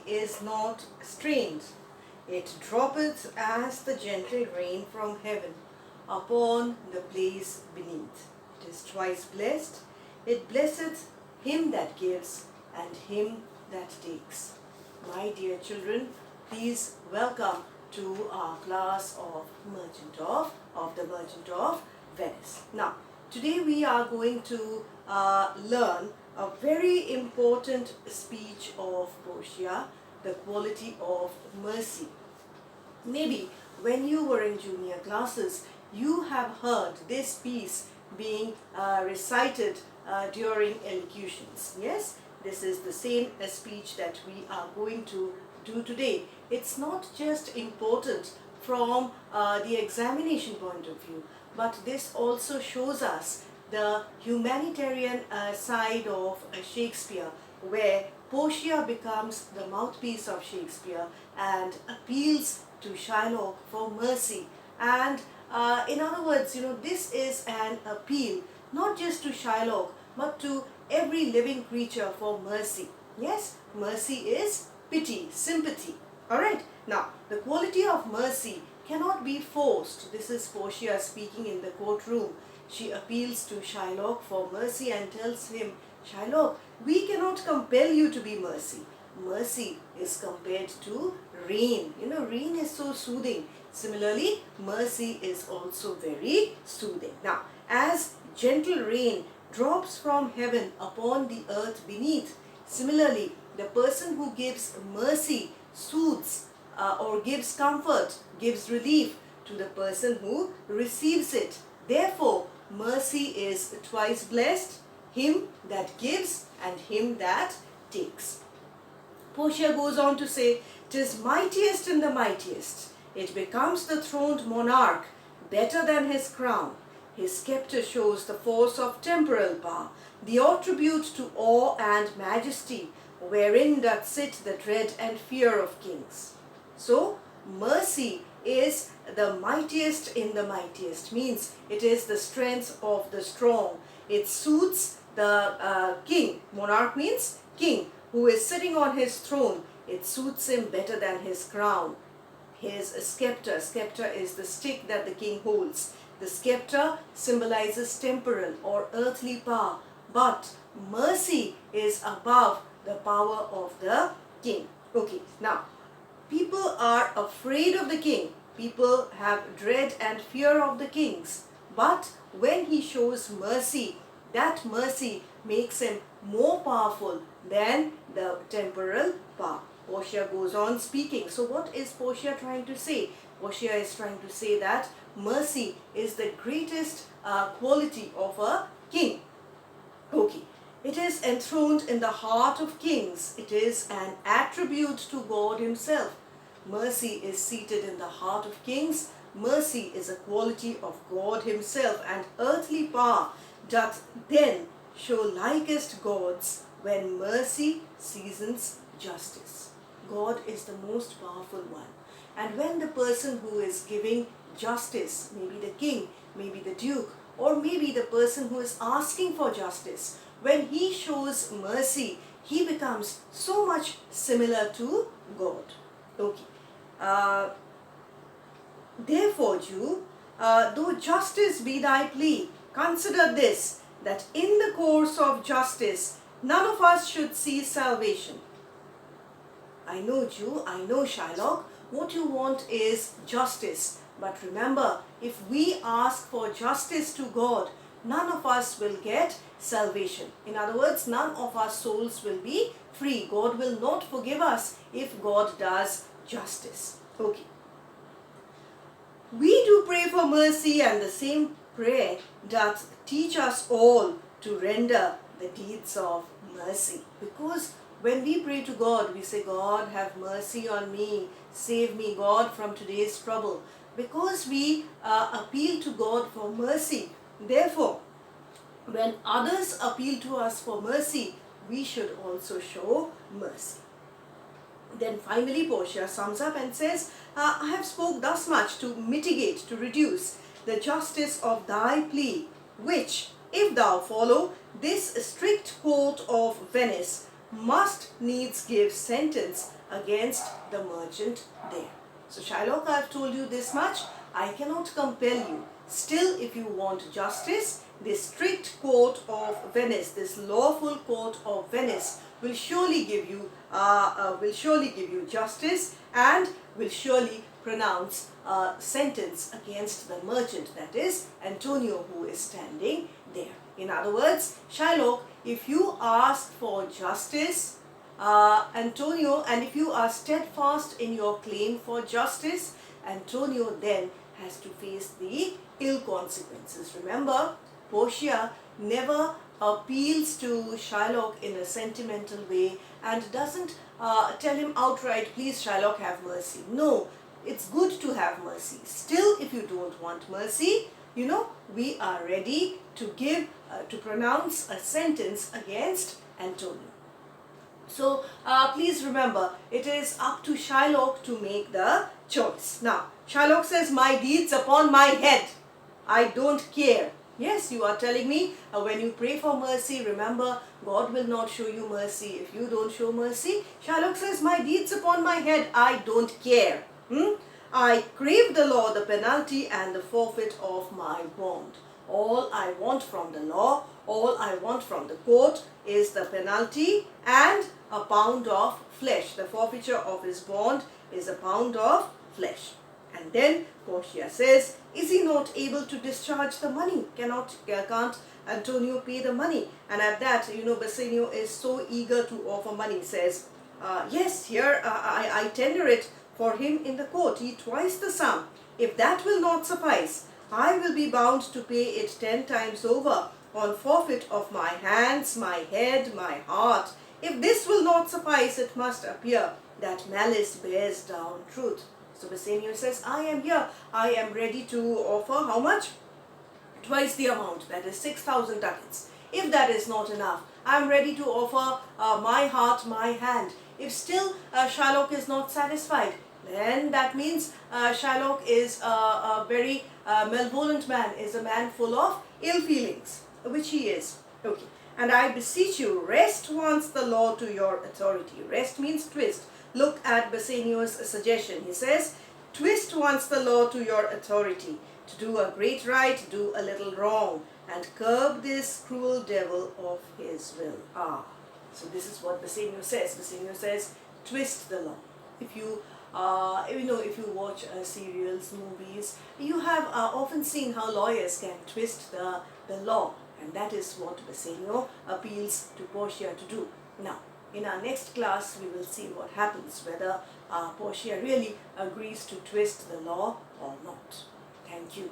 mercy is not strained. It droppeth as the gentle rain from heaven upon the place beneath. It is twice blessed. It blesseth him that gives and him that takes. My dear children, please welcome to our class of the Merchant of Venice. Now, today we are going to learn a very important speech of Portia, the quality of mercy. Maybe when you were in junior classes, you have heard this piece being recited during elocutions. Yes, this is the same speech that we are going to do today. It's not just important from the examination point of view, but this also shows us the humanitarian side of Shakespeare, where Portia becomes the mouthpiece of Shakespeare and appeals to Shylock for mercy. And in other words, this is an appeal not just to Shylock, but to every living creature for mercy. Yes, mercy is pity, sympathy. Alright, now the quality of mercy cannot be forced. This is Portia speaking in the courtroom. She appeals to Shylock for mercy and tells him, Shylock, we cannot compel you to be mercy. Mercy is compared to rain. Rain is so soothing. Similarly, mercy is also very soothing. Now, as gentle rain drops from heaven upon the earth beneath, similarly, the person who gives mercy soothes or gives comfort, gives relief to the person who receives it. Therefore, mercy is twice blessed, him that gives and him that takes. Portia goes on to say, "'Tis mightiest in the mightiest. It becomes the throned monarch better than his crown. His scepter shows the force of temporal power, the attribute to awe and majesty, wherein doth sit the dread and fear of kings." So, mercy is the mightiest in the mightiest, means it is the strength of the strong. It suits the king. Monarch means king who is sitting on his throne. It suits him better than his crown. His scepter is the stick that the king holds. The scepter symbolizes temporal or earthly power, but mercy is above the power of the king. Okay, now people are afraid of the king. People have dread and fear of the kings. But when he shows mercy, that mercy makes him more powerful than the temporal power. Portia goes on speaking. So what is Portia trying to say? Portia is trying to say that mercy is the greatest quality of a king. Okay. It is enthroned in the heart of kings. It is an attribute to God himself. Mercy is seated in the heart of kings. Mercy is a quality of God himself, and earthly power doth then show likest gods when mercy seasons justice. God is the most powerful one. And when the person who is giving justice, maybe the king, maybe the duke, or maybe the person who is asking for justice, when he shows mercy, he becomes so much similar to God. Okay. Therefore, Jew, though justice be thy plea, consider this, that in the course of justice, none of us should see salvation. I know, Jew, I know, Shylock, what you want is justice. But remember, if we ask for justice to God, none of us will get salvation. In other words, none of our souls will be free. God will not forgive us if God does justice. Okay. We do pray for mercy, and the same prayer doth teach us all to render the deeds of mercy. Because when we pray to God, we say, God, have mercy on me. Save me, God, from today's trouble. Because we appeal to God for mercy. Therefore, when others appeal to us for mercy, we should also show mercy. Then finally Portia sums up and says, I have spoke thus much to mitigate, to reduce the justice of thy plea, which, if thou follow this strict court of Venice, must needs give sentence against the merchant there. So Shylock, I've told you this much. I cannot compel you. Still, if you want justice, this strict court of Venice, this lawful court of Venice, will surely give you justice, and will surely pronounce a sentence against the merchant, that is Antonio, who is standing there. In other words, Shylock, if you ask for justice, Antonio, and if you are steadfast in your claim for justice, Antonio then has to face the ill consequences. Remember, Portia never appeals to Shylock in a sentimental way and doesn't tell him outright, please Shylock, have mercy. No, it's good to have mercy. Still, if you don't want mercy, we are ready to to pronounce a sentence against Antonio. So please remember, it is up to Shylock to make the choice. Now, Shylock says, my deeds upon my head, I don't care. Yes, you are telling me when you pray for mercy, remember, God will not show you mercy if you don't show mercy. Shylock says, my deeds upon my head, I don't care. I crave the law, the penalty and the forfeit of my bond. All I want from the law, all I want from the court is the penalty and a pound of flesh. The forfeiture of his bond is a pound of flesh. And then Portia says, is he not able to discharge the money? Can't Antonio pay the money? And at that, Bassanio is so eager to offer money, says, yes, here I tender it for him in the court, twice the sum. If that will not suffice, I will be bound to pay it 10 times over on forfeit of my hands, my head, my heart. If this will not suffice, it must appear that malice bears down truth. So Bassanio says, I am here. I am ready to offer how much? Twice the amount, that is 6,000 ducats. If that is not enough, I am ready to offer my heart, my hand. If still Shylock is not satisfied, then that means Shylock is a very malevolent man, is a man full of ill feelings, which he is. Okay. And I beseech you, rest once the law to your authority. Rest means twist. Look at Bassanio's suggestion. He says, twist once the law to your authority. To do a great right, do a little wrong, and curb this cruel devil of his will. So this is what Bassanio says. Bassanio says, twist the law. If you if you watch serials, movies, you have often seen how lawyers can twist the law, and that is what Bassanio appeals to Portia to do. Now, in our next class, we will see what happens, whether Portia really agrees to twist the law or not. Thank you.